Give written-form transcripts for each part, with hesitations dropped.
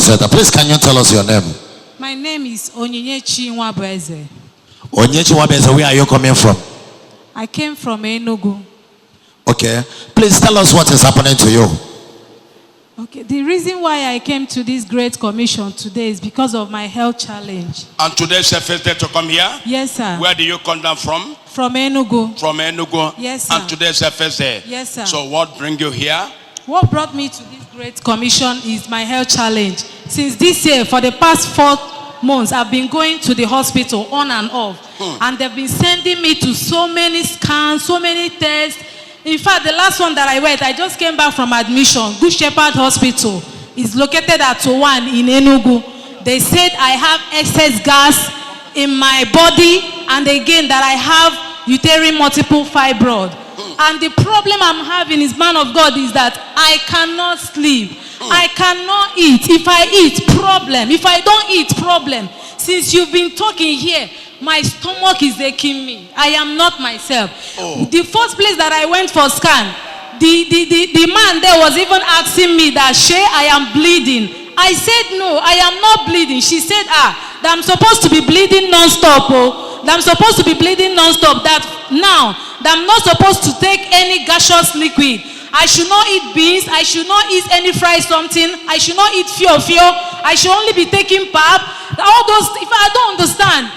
center. Please, can you tell us your name? My name is Odumeje. Odumeje, where are you coming from? I came from Enugu. Okay. Please tell us what is happening to you. Okay. The reason why I came to this great commission today is because of my health challenge. And today's the first day to come here? Yes, sir. Where do you come down from? From Enugu. From Enugu? Yes, sir. And today's the first day? Yes, sir. So what brings you here? What brought me to this great commission is my health challenge. Since this year, for the past 4 months, I've been going to the hospital on and off. And they've been sending me to so many scans, so many tests. In fact, the last one that I went, I just came back from admission. Good Shepherd Hospital is located at Towan in Enugu. They said I have excess gas in my body, and again that I have uterine multiple fibroid. And the problem I'm having is, man of God, is that I cannot sleep. I cannot eat. If I eat, problem. If I don't eat, problem. Since you've been talking here, my stomach is aching me. I am not myself. The first place that I went for scan, the man there was even asking me that, Shay, I am bleeding. I said, no, I am not bleeding. She said, that I'm supposed to be bleeding non-stop. That I'm supposed to be bleeding non-stop. That now, that I'm not supposed to take any gaseous liquid. I should not eat beans. I should not eat any fried something. I should not eat fio. I should only be taking pap. All those, if I don't understand,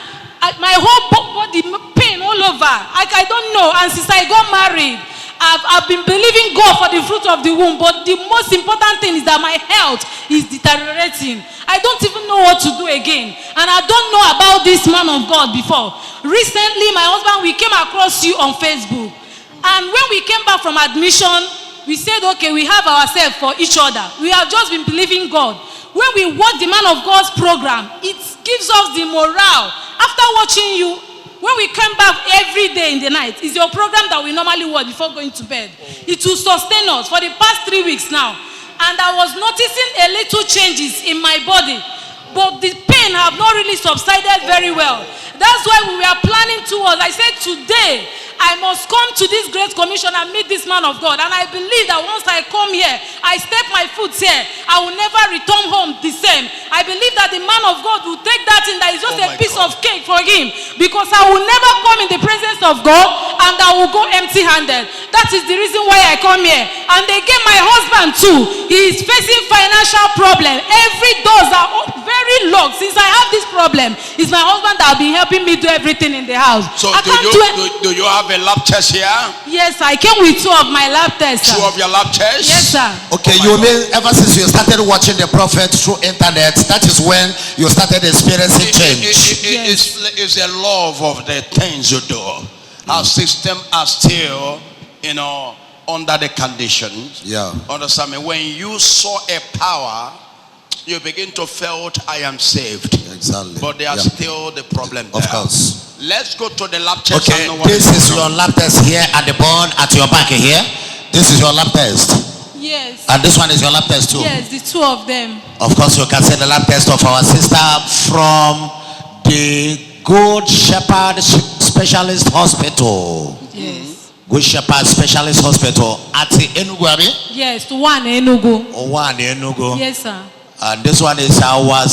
my whole body pain all over. I don't know. And since I got married, I've been believing God for the fruit of the womb. But the most important thing is that my health is deteriorating. I don't even know what to do again. And I don't know about this man of God before. Recently, my husband, we came across you on Facebook. And when we came back from admission, we said, okay, we have ourselves for each other. We have just been believing God. When we watch the man of God's program, it gives us the morale. After watching you, when we come back every day in the night, it's your program that we normally watch before going to bed. It will sustain us for the past 3 weeks now. And I was noticing a little changes in my body. But the pain have not really subsided very well. That's why we were planning towards, I said today, I must come to this great commission and meet this man of God. And I believe that once I come here, I step my foot here, I will never return home the same. I believe that the man of God will take that in, that is just a piece of cake for him. Because I will never come in the presence of God and I will go empty-handed. That is the reason why I come here. And again, my husband too, he is facing financial problem. Every doors are very locked. Since I have this problem, it's my husband that has been helping me do everything in the house. So do you have a lab test here? Yes, I came with 2 of my lab tests. 2 of your lab tests? Yes, sir. Okay, you mean ever since you started watching the prophet through internet, that is when you started experiencing change? It's a love of the things you do. Our system are still, under the conditions. Yeah. Understand me? When you saw a power, you begin to feel, I am saved. Exactly. But there are still the problem there. Of course. Let's go to the lab test. Okay, this is your lab test here at the bone at your back here. This is your lab test. Yes. And this one is your lab test too. Yes, the 2 of them. Of course, you can see the lab test of our sister from the Good Shepherd Specialist Hospital. Yes. Good Shepherd Specialist Hospital at the Enugu. Yes, to one Enugu. One Enugu. Yes, sir. And this one is our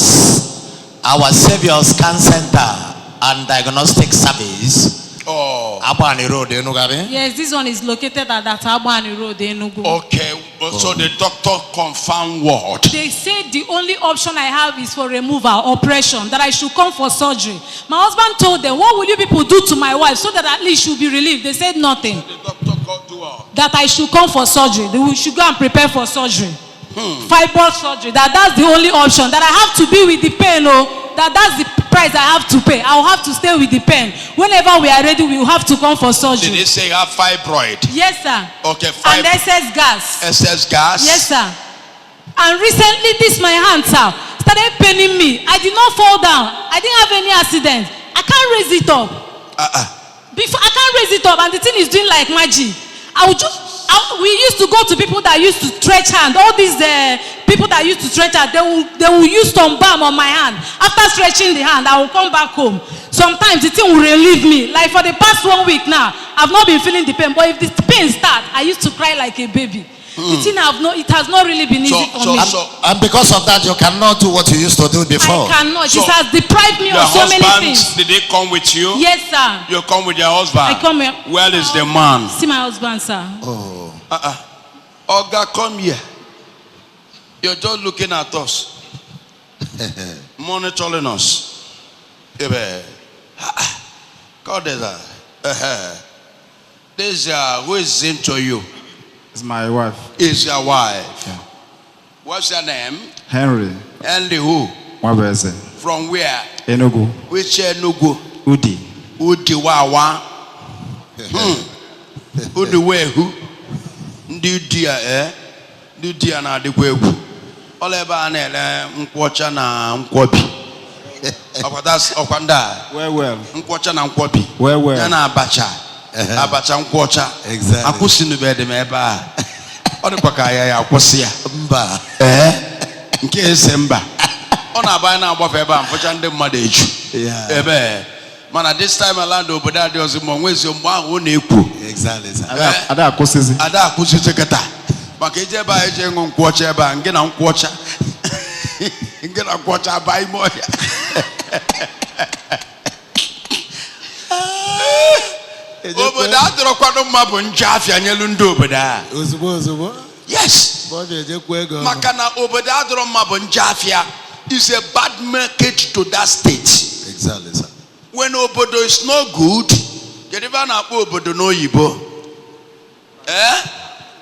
Savior's Scan Center and Diagnostic Service. Abani Road, Enugu. Yes, this one is located at that Abani Road, Enugu. Okay, so the doctor confirmed what? They said the only option I have is for removal, operation, that I should come for surgery. My husband told them, what will you people do to my wife so that at least she'll be relieved? They said nothing. The doctor called to her. That I should come for surgery. We should go and prepare for surgery. Fibroid surgery. That's the only option. That I have to be with the pain. That's the price I have to pay. I will have to stay with the pain. Whenever we are ready, we will have to come for surgery. Did they say you have fibroid? Yes, sir. Okay, and excess gas. Excess gas? Yes, sir. And recently, my hands started paining me. I did not fall down. I didn't have any accident. I can't raise it up. Before I can't raise it up, and the thing is doing like magic. We used to go to people that used to stretch hand. All these people that used to stretch hand, they will use some balm on my hand. After stretching the hand, I will come back home. Sometimes the thing will relieve me. Like for the past 1 week now, I've not been feeling the pain. But if the pain starts, I used to cry like a baby. It has not really been easy for me. And because of that, you cannot do what you used to do before. I cannot. It has deprived me of so many things. Did they come with you? Yes, sir. You come with your husband? I come here. Where is the man? See my husband, sir. Oh. Oga, come here. You're just looking at us. Monitoring us. God is this who is into you? It's my wife. Is your wife? Yeah. What's your name? Henry. Henry who? Wabese. From where? Enugu. Which Enugu? Udi. Udi wawa. Udi where who? Ndi dia Ndi dia na adikwa egwu. Oleba na ele nkwocha na nkwobi. That's okwanda. Well. Nkwocha na nkwobi. Well. Ya na abacha. Abacha nkwocha. Exactly. Akwusi nu be de me eba. Ọ dịkwa ka ya akwụsị ya. Mba. Nke ese mba. Ọ na-aba na agbafe ebe a mfọcha ndị mmadụ eju. Ebe. Mana this time around obodo adị ọzọ ma onwezi mgbe ahụ ọ na-ekwu. Exactly. Ada akwụsịzi. Ada akwụsịzi kịta. Maka ije ebe a eje ịṅụ nkwụ ọcha ebe a nke na nkwụ ọcha. Nke na nkwụ ọcha aba ime ọhịa. Obodo adọrọkwanụ mma bụ nje afịa nyelu ndị obodo a. Ozugbo. Yes. Maka na obodo adọrọ mma bụ nje afịa is a bad market to that state. Exactly, sir. When obodo is no good, kedu ebe a na-akpọ obodo n'oyibo?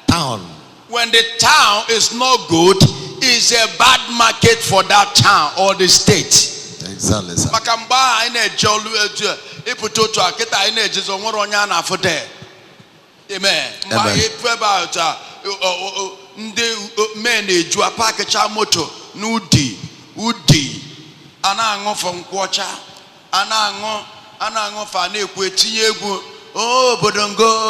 Town. When the town is not good, is a bad market for that town or the state. Exactly, sir. Maka mgbe a anyị na-eje olu eju ịpụta otu a kịta anyị na-ejezo nwere onye a na-afụ de. Amen. Mgbe anyị ịpụ ebe a otu a ndị men na-eju apakicha moto n'udi a na-aṅụ fọ nkwụ ọcha a na-aṅụ fa na-ekwu etinye egwu obodo ngo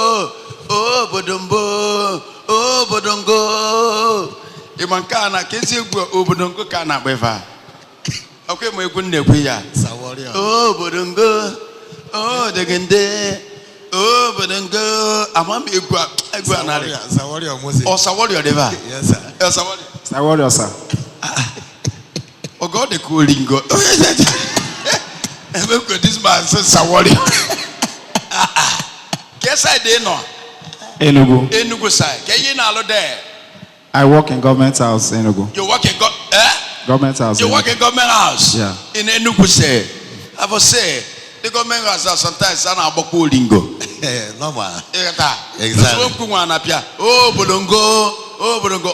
ịma nke a na ka ezi egwu obodo ngo ka a na-agba ife a ọkwa ịma egwu na-ekwu ya obodo ngo degende obodo ngo amam egwu a narị Sawario deva. Yes, sir. Sawario, sir. Oh God, the cooling go. This man says Sawario. Guess I didn't know. Enugu side. Can you not there? I work in government house, Enugu. You work in government house. You work in government house? Yeah. In Enugu say. I will say the government house are sometimes an aboko lingo. Normal. Exactly. Oh, Bolongo.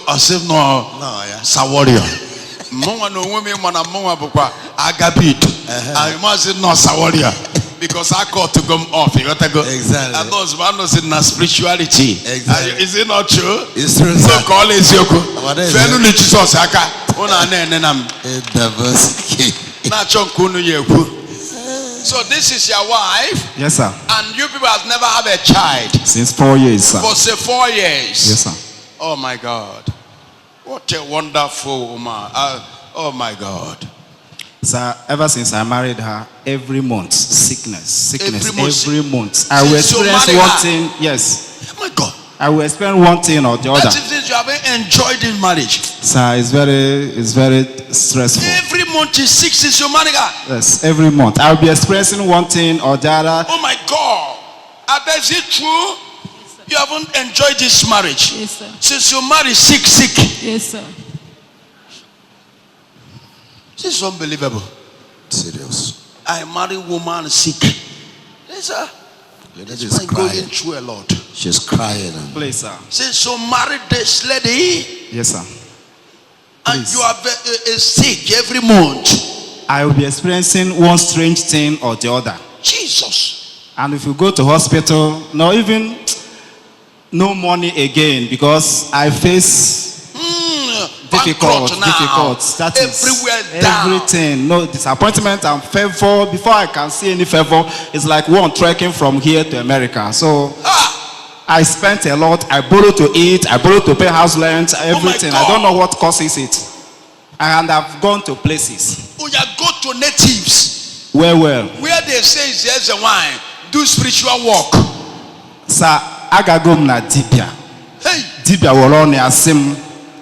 Asif no. Yeah. Sawario. Monga no women mana monga bukwa agabit. I must no Sawario. Because I called to come off. You got to go. Exactly. And those man in spirituality. Exactly. Is it not true? It's true. So call it Yoko. What is Fenu ni Jesus aka. Ona nenam. Diversity. Na chonkunu yeku. So this is your wife. Yes, sir. And you people have never had a child. Since 4 years, sir. For say 4 years. Yes, sir. Oh my God. What a wonderful woman. Oh my God. Sir, ever since I married her, every month, sickness. Every month. I will experience one thing, yes. Oh my God. I will experience one thing or the other. That is, you haven't enjoyed in marriage. Sir, it's very stressful. Every month is sick since you married her. Yes, every month. I will be experiencing one thing or the other. Oh my God. Is it true? Yes, You haven't enjoyed this marriage. Yes, sir. Since you married sick. Yes, sir. This is unbelievable. Serious. I marry woman sick. Yes, sir. This This is man going crying. through a lot. She's crying. Please, sir. Since you married this lady Yes, sir. and Please. you are sick every month. I will be experiencing one strange thing or the other. Jesus. And if you go to hospital, no money again because I face difficult. That is everywhere down. everything. No disappointment and favor. Before I can see any favor, it's like one trekking from here to America. So I spent a lot. I borrowed to eat. I borrowed to pay house rent. Everything. I don't know what causes it. And I've gone to places. Oh, you go to natives. Well. Where they say there's a wine. Do spiritual work. Sir, agagom na dibia. Hey. dibia were on a sim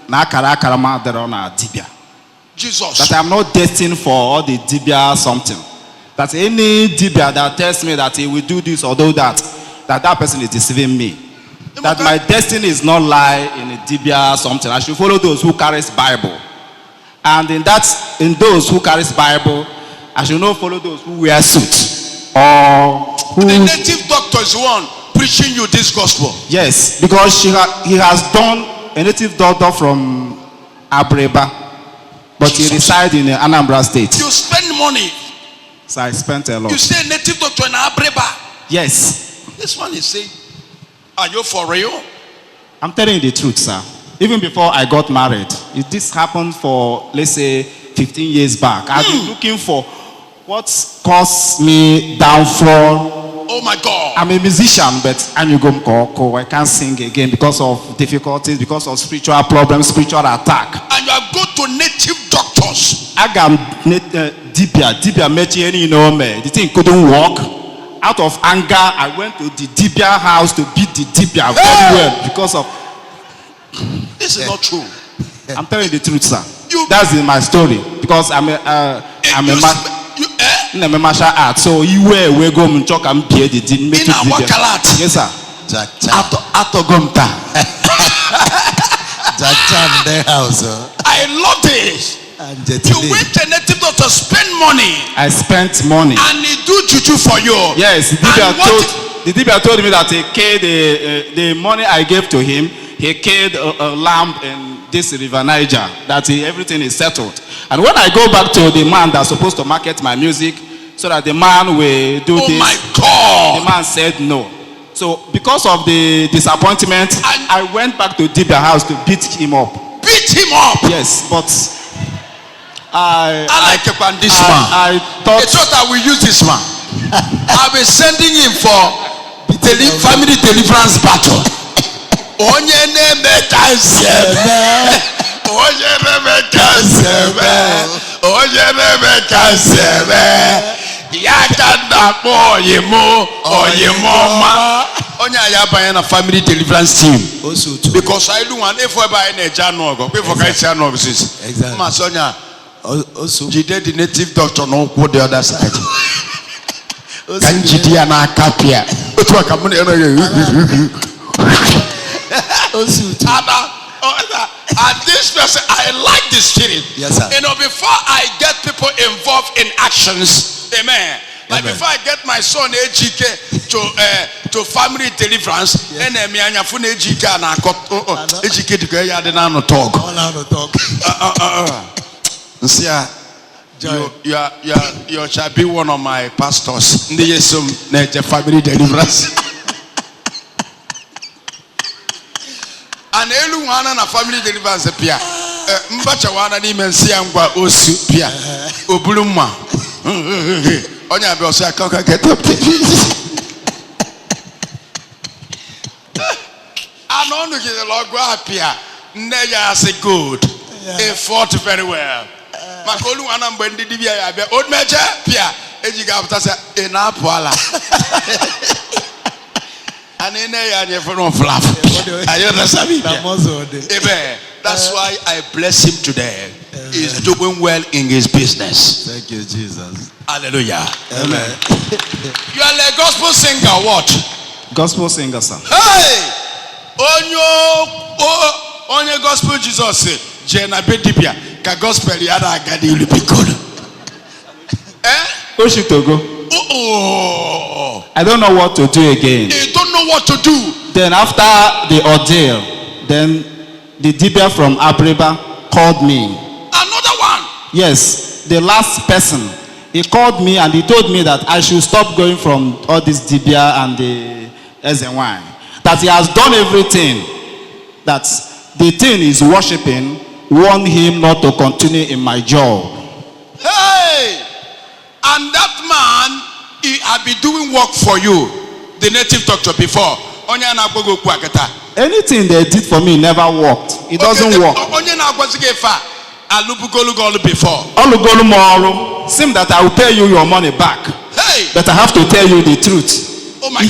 na akara ma dere na dibia. Jesus. That I'm not destined for all the dibia something. That any dibia that tells me that he will do this or do that, that person is deceiving me. That my destiny is not lie in a dibia something. I should follow those who carries Bible. And in those who carries Bible, I should not follow those who wear suit or who. The native doctor is the one preaching you this gospel. Yes, because he has done a native doctor from Abreba, but he resides in Anambra State. You spend money. So I spent a lot. You say native doctor in Abreba. Yes. This one is saying, are you for real? I'm telling you the truth, sir. Even before I got married, this happened for, let's say, 15 years back. I've been looking for what caused me downfall. Oh my God. I'm a musician, but I can't sing again because of difficulties, because of spiritual problems, spiritual attack. And you are going to native doctors. I got Dibia Mechi, the thing couldn't work. Out of anger, I went to the Dibia house to beat the Dibia very well because of. This is not true. I'm telling you the truth, sir. That's my story because I'm a martial art. So you we're going to talk and be the yes, sir. I love this. You went to a native doctor to spend money. I spent money. And he do juju for you. Yes, the Dibia told me that he killed the money I gave to him. He killed a lamb in this river Niger. That everything is settled. And when I go back to the man that's supposed to market my music, so that the man will do this. Oh my God! The man said no. So because of the disappointment, I went back to Dibia house to beat him up. Beat him up? Yes, but I like this man. I thought I will use this man. I'll be sending him for family deliverance battle. Family deliverance team. Because I do one if we're buying a channel, before I say no, exactly. Jide the native doctor no go the other side. Can Jide na kapia? And this person, I like this spirit. Yes, sir. Before I get people involved in actions, amen. Like before I get my son AGK to family deliverance, and me anya fun AGK na AGK to go ya dey na no talk. You shall be one of my pastors. The family deliverance. And everyone na family deliverance pia. Mbacha wana ni mensi angwa osu pia. Obuluma. Onya be osu akaka get up. Anonu ki the Lord go apia. Neya say good. He fought very well. Makolu wana mbendi dibia ya be Odumeje pia. Ejiga after say ena poala. And in there, fluff. Amen. That's why I bless him today. He's doing well in his business. Thank you, Jesus. Hallelujah. Amen. You are a gospel singer, what? Gospel singer, sir. Hey! On your gospel, Jesus, Jena Bedibia, ka gospel yada agadi will be good. Oshitogo. Oh. I don't know what to do again. You don't know what to do. Then after the ordeal, then the Dibia from Abreba called me. Another one? Yes, the last person. He called me and he told me that I should stop going from all this Dibia and the SNY. That he has done everything. That the thing is worshiping warned him not to continue in my job. Hey! And that man, he had been doing work for you, the native doctor before. Anything they did for me never worked. It doesn't work. Before. Seems that I will pay you your money back. Hey! But I have to tell you the truth. Oh my God.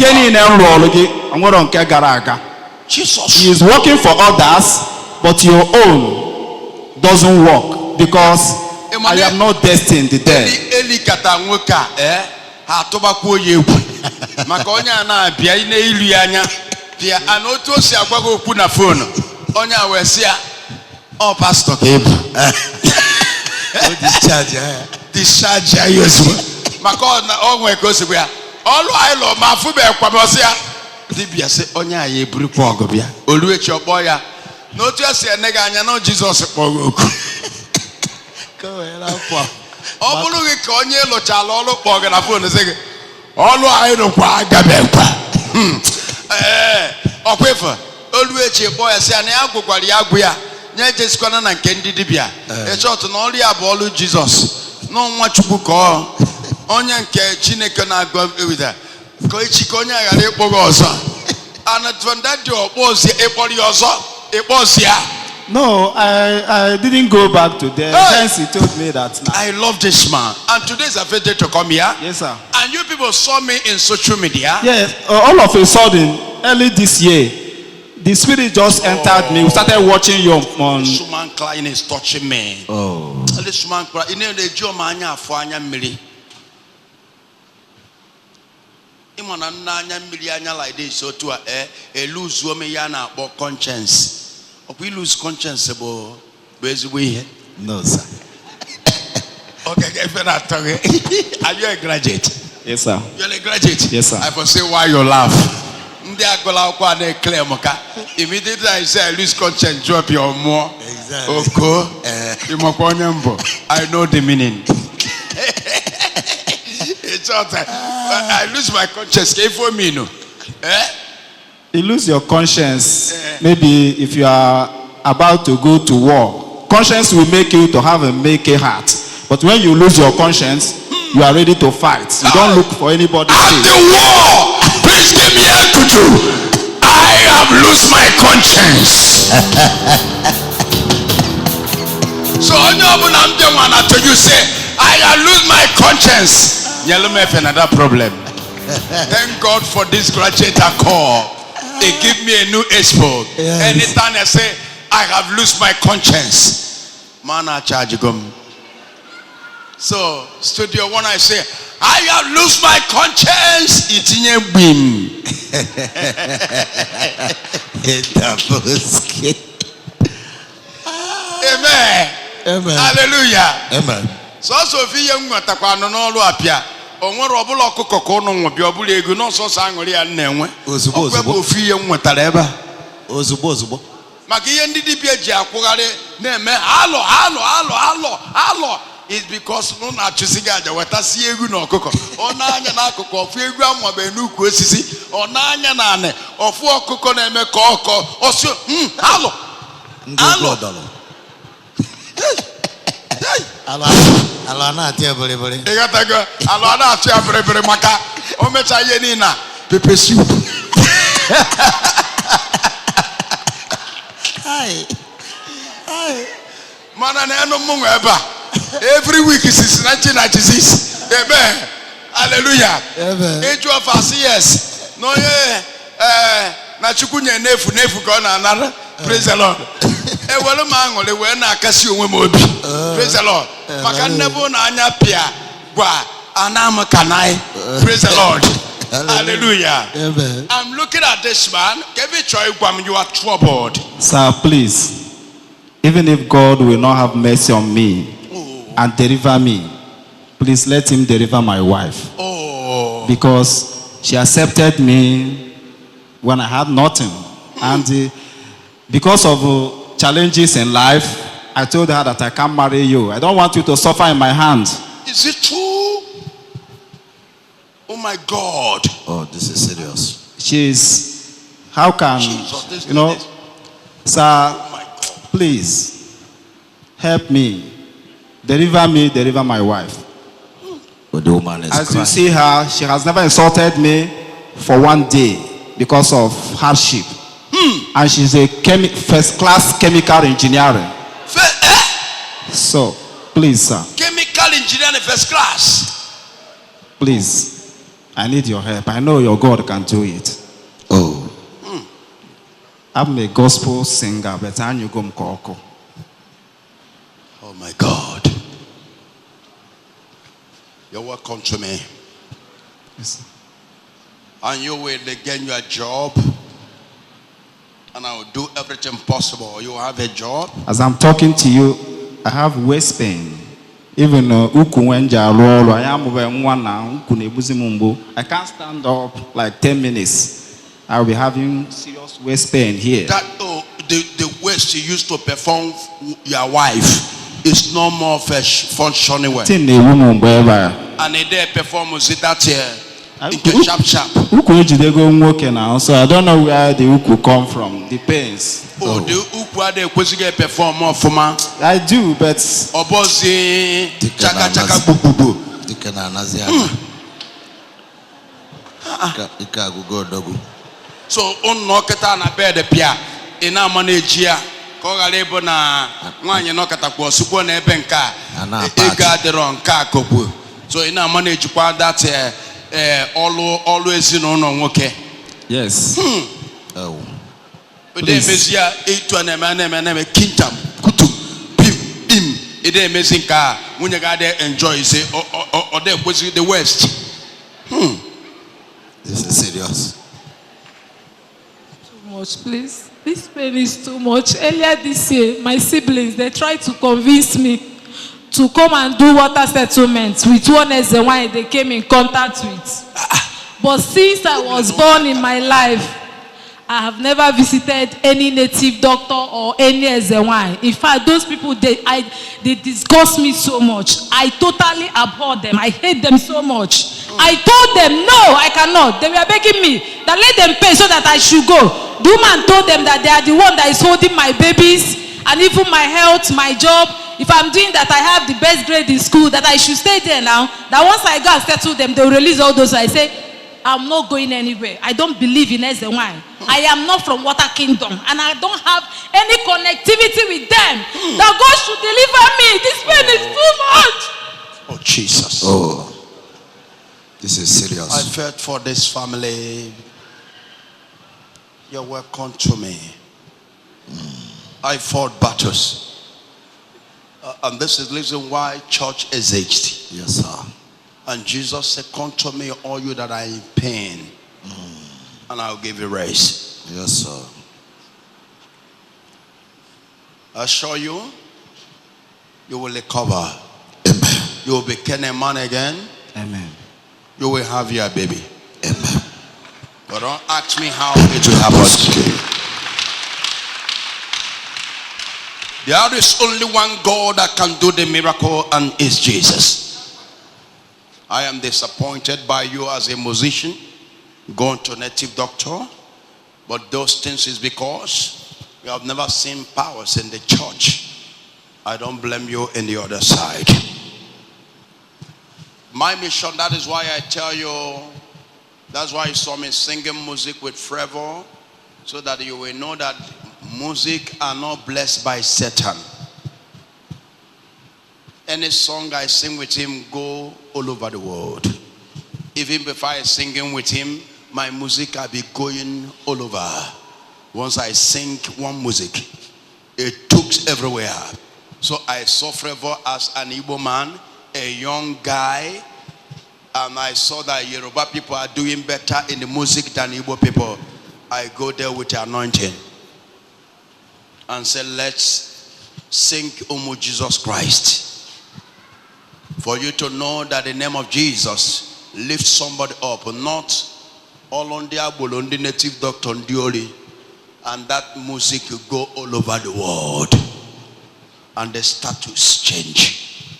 Jesus. He is working for others, but your own doesn't work because I am not destined there. Eli kata nwoka ha tobakwo yegwu maka onye na abia ine ilu ya anya bia ana otu o si agwa go okwu na phone onye a we sia o pastor ka ebu o discharge ayosu maka o nwe ka o si bia olu ailo ma fu be kwa me o sia dibia se onye a ya eburu kwa ogo bia oluechi okpo ya na otu esi enega anya na Jesus kpọrọ oku ọ bụrụ gị ka onye lụchala ọlụ kpọọ gị na fon sị gị ọlụ anyị rụkwa agabekwa ọkwa ife olu echi kpọọ ya sị ya na ya gwụkwara ya agwụ ya nye jesikwana na nke ndị dibịa echọtụ na ọrụ ya bụ ọlụ Jizọs na nwa Chukwu ka onye nke Chineke na-agwa ewida ka echi ka onye ghara ịkpọ gị ọzọ anatụndadị ọkpọ ozi ịkpọrọ ya ọzọ ịkpọ ozi ya. No, I didn't go back to there. Hence, he told me that. I love this man. And today is a first day to come here. Yes, sir. And you people saw me in social media. Yes, all of a sudden, early this year, the Spirit just entered me. We started watching you on. This woman crying is touching me. Oh. This woman crying. You know, the Joe Mania for Anya Mili. Imana Nanya Miliana like this, so to a lose woman yana about conscience. If we lose conscience about basically, no, sir. Okay, if you're not talking, are you a graduate? Yes, sir. You're a graduate? Yes, sir. I will say why you laugh. Immediately I say I lose conscience, drop your more. Exactly. Okay. I know the meaning. It's all time. I lose my conscience. For me, no. You lose your conscience. Maybe if you are about to go to war, conscience will make you to have a make a heart. But when you lose your conscience, you are ready to fight. You don't look for anybody. At the war, please give me a kutu. I have lost my conscience. So I'm the one after you say I have lost my conscience. Yellow me another problem. Thank God for this graduate call. They give me a new expo. Yes. Anytime I say I have lost my conscience, man, I charge them. So studio one, I say I have lost my conscience. It's in a beam. Amen. Amen. Hallelujah. Amen. So if you young matakwa no no apia. Onwere obula okuko ko no nwo bi obula egu no so sa anwere ya na-enwe ozugbo ofi ye nwetara ebe ozugbo maka ihe ndị dibia ji akwụgharị na-eme alo is because no na achụsi ga aja wetasi egu na okuko ọ na-anya na akụkụ ofu egu amwabe n'ukwu osisi ọ na-anya na ane ofu okuko na-eme ka ọkọ osi alo Ala na atia bere bere. Egatago ala na atia bere bere maka o mecha ye ni na pepe soup. Hi. Mana na eno mu eba. Every week since 1996. Amen. Hallelujah. Amen. Age of us yes. No ye na chukwu nye nefu ka ọ na-anara. Praise the Lord. Ewelu ma ngole we na akasi onwe m obi. Praise the Lord. Maka nnebo na anya pia gwa anam kanai. Praise the Lord. Hallelujah. Amen. I'm looking at this man. Kevin Choi Gwam, you are troubled. Sir, please. Even if God will not have mercy on me and deliver me, please let him deliver my wife. Oh. Because she accepted me when I had nothing. And because of challenges in life, I told her that I can't marry you. I don't want you to suffer in my hand. Is it true? Oh my God. Oh, this is serious. How can, Jesus, you know, sir, oh my God. please help me. Deliver my wife. But the woman is As crying. you see her, she has never insulted me for one day because of hardship. And she's a first-class chemical engineering. So, please, sir. Chemical engineering first class. Please, I need your help. I know your God can do it. Oh. I'm a gospel singer, but I'm you go mkoko. Oh my God. You're welcome to me. Yes. And you will gain your job. And I will do everything possible. You have a job. As I'm talking to you, I have waist pain. Even I can't stand up like 10 minutes. I'll be having serious waist pain here. That the waist you used to perform your wife is no more functioning well. And they perform that here. Sharp. So I don't know where the uku come from, the pains. Oh, the uku are the perform more for man. I do, but Obozi chaka bubu. So on no kata na bed pia ina manage ya ko galebo na nwanye no kata kwa supo na ebe nka e ga the wrong ka kopu. So ina manage kwa that always no nwoke. yes. Oh. Ode mesia etu na me kintam kutum pim im ede mesin ka munye ga dey enjoy say or dey kwesi the west. This is serious. Too much, please. This pain is too much. Earlier this year, my siblings, they tried to convince me to come and do water settlements with one Ezewine they came in contact with. But since I was born in my life, I have never visited any native doctor or any Ezewine. In fact, those people, they disgust me so much. I totally abhor them. I hate them so much. I told them, no, I cannot. They were begging me that let them pay so that I should go. The woman told them that they are the one that is holding my babies and even my health, my job. If I'm doing that, I have the best grade in school, that I should stay there now. That once I go and settle them, they'll release all those. I say, I'm not going anywhere. I don't believe in Ezewine. I am not from Water Kingdom, and I don't have any connectivity with them. That God should deliver me. This pain is too much. Oh, Jesus. Oh, this is serious. I felt for this family. You're welcome to me. I fought battles. And this is the reason why church exists. Yes, sir. And Jesus said, come to me, all you that are in pain, and I'll give you rest. Yes, sir. I assure you, you will recover. Amen. You will become a man again. Amen. You will have your baby. Amen. But don't ask me how it will happen. There is only one God that can do the miracle, and it's Jesus. I am disappointed by you as a musician going to a native doctor, but those things is because you have never seen powers in the church. I don't blame you in the other side. My mission, that is why I tell you, that's why you saw me singing music with fervor, so that you will know that music are not blessed by Satan. Any song I sing with him go all over the world. Even before I singing with him, my music will be going all over. Once I sing one music, it talks everywhere. So I saw fervor as an Igbo man, a young guy, and I saw that Yoruba people are doing better in the music than Igbo people. I go there with the anointing and say, let's sing Omo Jesus Christ. For you to know that the name of Jesus lifts somebody up, not all on the native doctor only, and that music will go all over the world, and the status change.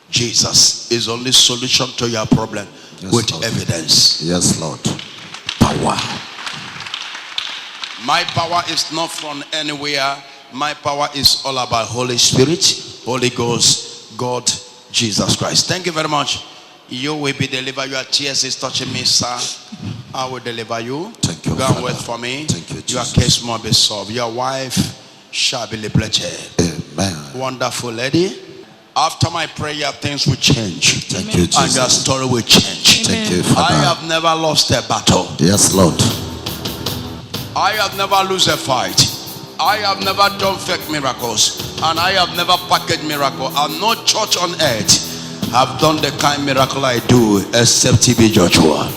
Jesus is only solution to your problem. Yes, with Lord. Evidence. Yes, Lord. Power. My power is not from anywhere. My power is all about Holy Spirit, Holy Ghost, God, Jesus Christ. Thank you very much. You will be delivered. Your tears is touching me, sir. I will deliver you. Thank you. Go and wait for me. Thank you, Jesus. Your case must be solved. Your wife shall be liberated. Amen. Wonderful lady. After my prayer, things will change. Thank you, Jesus. And your story will change. Thank you, Father. I have never lost a battle. Yes, Lord. I have never lost a fight. I have never done fake miracles. And I have never packaged miracle. And no church on earth have done the kind of miracle I do except TB Joshua.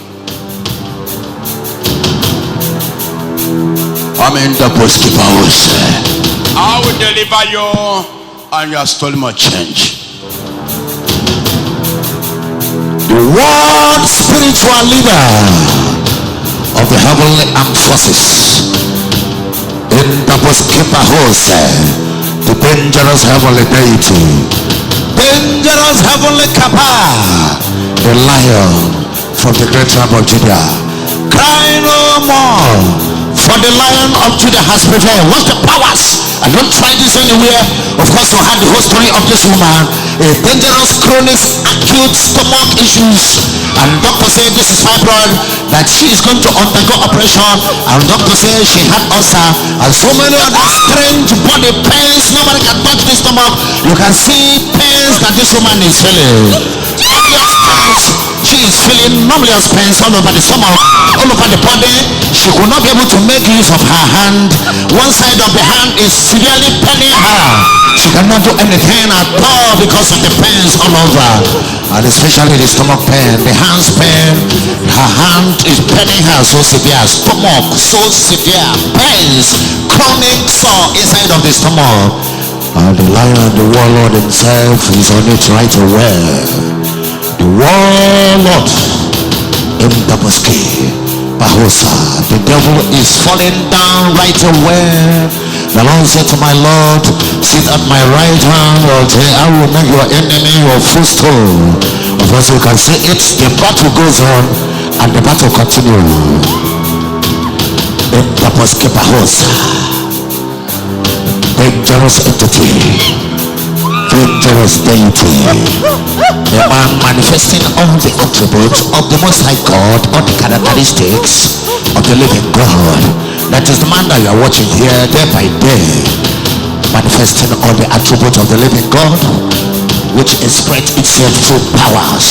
I'm in the bookkeeper house. I will deliver you and you have stolen my change. The world spiritual leader of the heavenly armed forces in the bookkeeper house, the dangerous heavenly deity, dangerous heavenly kappa, the lion from the great tribe of Judah. Cry no more. For the Lion of Judah has prevailed. What's the powers? I don't try this anywhere. Of course, you had the whole story of this woman, a dangerous, chronic, acute stomach issues. And doctor said this is fibroid, that she is going to undergo operation. And doctor said she had ulcer and so many other strange body pains. Nobody can touch the stomach. You can see pains that this woman is feeling. She is feeling numerous pains all over the stomach, all over the body. She could not be able to make use of her hand. One side of the hand is severely paining her. She cannot do anything at all because of the pains all over, and especially the stomach pain, the hands pain. Her hand is paining her so severe, stomach so severe, pains, chronic sore inside of the stomach. And the Lion, the warlord himself, is on it right away. The warlord in Damascus, Bahosa, the devil is falling down right away. The Lord said to my Lord, sit at my right hand, or I will make your enemy your footstool. Of course, you can see it. The battle goes on, and the battle continues. In Damascus, Bahosa, dangerous entity, dangerous deity, the man manifesting all the attributes of the Most High God, all the characteristics of the living God. That is the man that you are watching here day by day, manifesting all the attributes of the living God, which express itself through powers.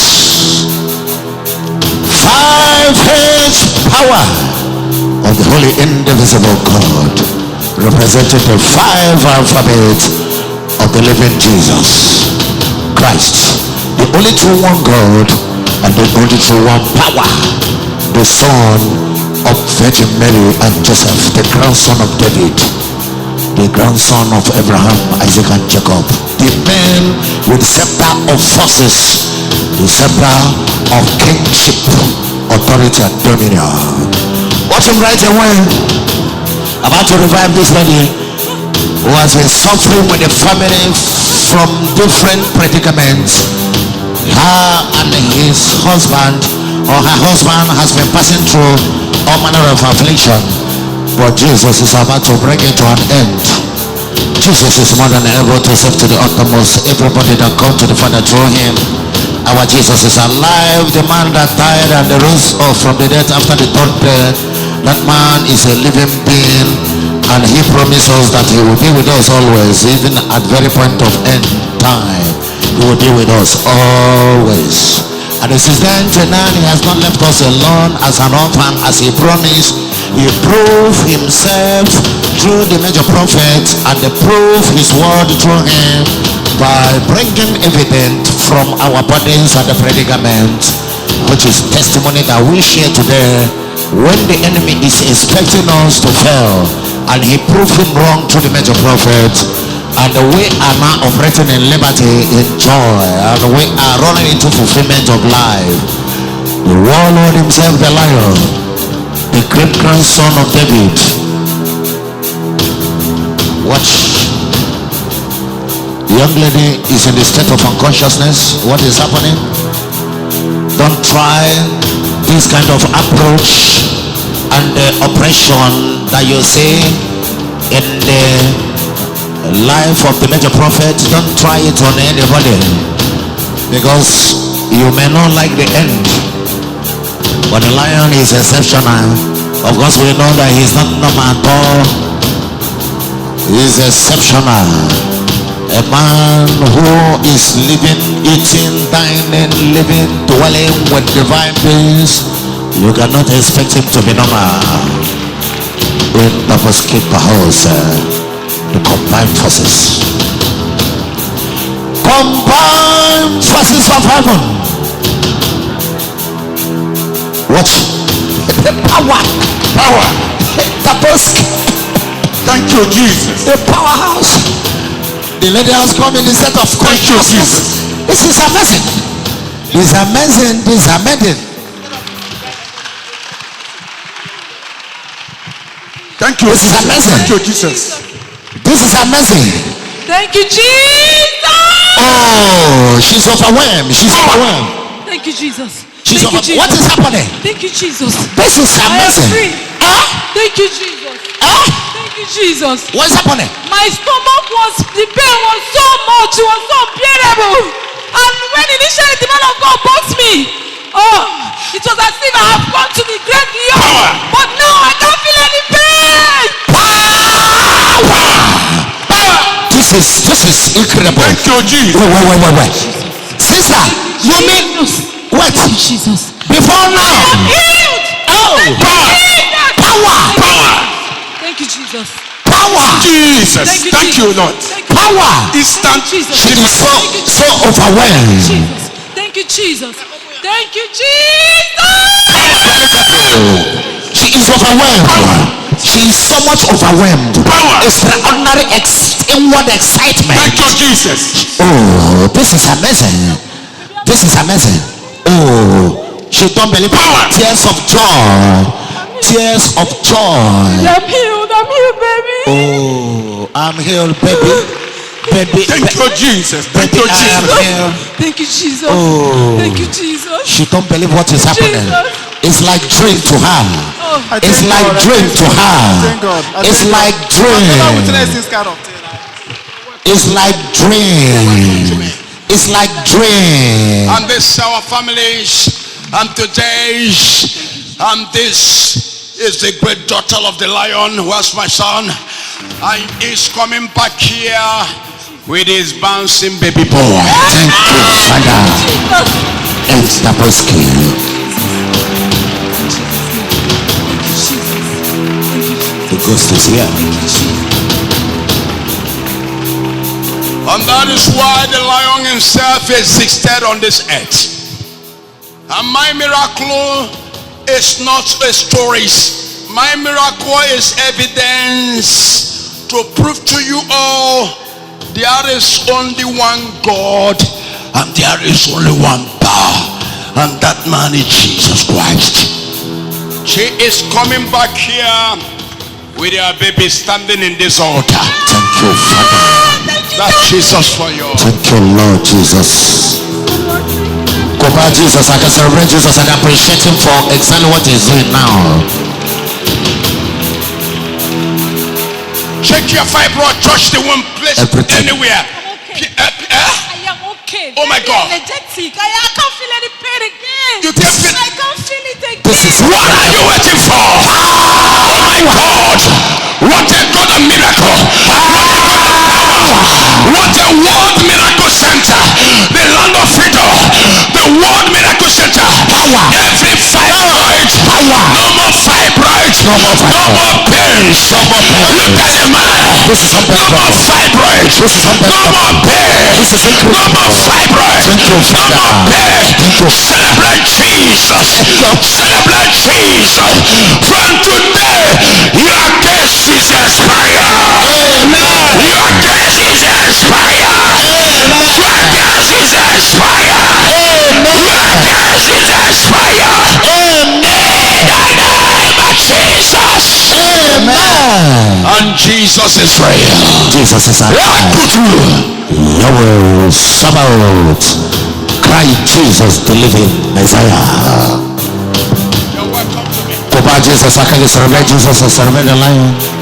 5H power of the holy indivisible God, representing the 5 alphabets of the living Jesus Christ, the only true one God and the only true one power, the Son of Virgin Mary and Joseph, the grandson of David, the grandson of Abraham, Isaac and Jacob, the man with scepter of forces, the scepter of kingship, authority and dominion. Watch him right away. About to revive this lady who has been suffering with the family from different predicaments. Her and his husband, or her husband, has been passing through all manner of affliction, but Jesus is about to bring it to an end. Jesus is more than able to save to the uttermost everybody that comes to the Father through him. Our Jesus is alive, the man that died and rose up from the dead after the third day. That man is a living being, and he promises that he will be with us always, even at very point of end time. He will be with us always. And since then to now, he has not left us alone as an orphan, as he promised. He proved himself through the major prophets, and they proved his word through him by bringing evidence from our bodies and the predicament, which is testimony that we share today. When the enemy is expecting us to fail, and he proved him wrong through the major prophets, and we are now operating in liberty, in joy, and we are running into fulfillment of life. The warlord himself, the Lion, the great grandson of David. Watch. The young lady is in the state of unconsciousness. What is happening? Don't try this kind of approach and the oppression that you see in the life of the major prophet. Don't try it on anybody, because you may not like the end. But the Lion is exceptional. Of course, we know that he's not normal at all. He's exceptional. A man who is living, eating, dining, living, dwelling with divine peace. You cannot expect him to be normal. in the mosquito house. The combined forces. Combined forces of heaven. Watch the power. The mosque. Thank you, Jesus. The powerhouse. The lady has come in the set of consciousness. This is amazing. This is amazing. This is amazing. Thank you. This is amazing. Thank you, Jesus. This is amazing. Thank you, Jesus. Oh, she's overwhelmed. She's overwhelmed. Thank you, Jesus. She's Thank you, overwhelmed. What is Jesus. happening? Thank you, Jesus. This is I am amazing. free. Huh? Thank you, Jesus. Huh? Thank you, Jesus. What is happening? My stomach the pain was so much, it was so unbearable. And when initially the man of God bought me, it was as if I have gone to the great beyond. But now I can't feel any pain. This is incredible. Thank you, Jesus. Wait. Sister, you mean what? Thank you, Jesus. Before now? I'm healed. Oh, power. Thank you, Jesus. Power. Jesus. Thank you, Thank you, Jesus. Lord. Thank you, Power. Instant. Jesus. She is so Thank overwhelmed. you, Jesus. Thank you, Jesus. Thank you, Jesus. She is overwhelmed. She is so much overwhelmed. Power. Extraordinary inward excitement. Thank you, Jesus. Oh, this is amazing. This is amazing. Oh, she don't believe. Power. Tears of joy. Tears of joy. I'm healed, baby. Oh, I'm healed, baby. Baby. Thank you, Jesus. Thank Baby, you, I am Jesus. healed. Thank you, Jesus. Oh. Thank you, Jesus. She don't believe what is happening. Jesus. It's like dream to her. Oh, It's like dream to her. Thank God. It's like I never witnessed dream. this kind of thing. It's like dream. It's like dream. And this our families, and today, and this is the great daughter of the lion. Where's my son? And he's coming back here with his bouncing baby boy. Thank you, Father. It's the Bosky. The ghost is here. And that is why the lion himself existed on this earth. And my miracle is not a story. My miracle is evidence to prove to you all there is only one God and there is only one power, and that man is Jesus Christ. She is coming back here with her baby standing in this altar. Thank you, Father. That's Jesus for you. Thank you, Lord Jesus. Go back, Jesus. I can celebrate Jesus and appreciate him for exactly what he's doing now. Check your fibroid, touch the one place Everything. anywhere. Okay. I am okay. Oh my Very God. energetic. I can't feel any pain again. You can't feel- I can't feel it again. This is What are you waiting for? Oh my God! What a God of miracle! What a world miracle center! The land of freedom! The world miracle center! Power. Every fibroid! Power. No more fibroid! No more No more pains! No more pain. Look at the man! This is No more fibroid! This is No more pain! This is No more fibroid! Thank you, No Father. more pain! Thank you. Celebrate Jesus! Celebrate Jesus! From today, your case is expired! Amen. Your case is expired! Your case is expired! Your case is expired! In the name of Jesus! Amen. And Jesus is real. Jesus is alive. Yahweh Sabaoth. Cry Jesus, the living Messiah. You're welcome to me. Go back, Jesus. I can celebrate Jesus and celebrate the lion.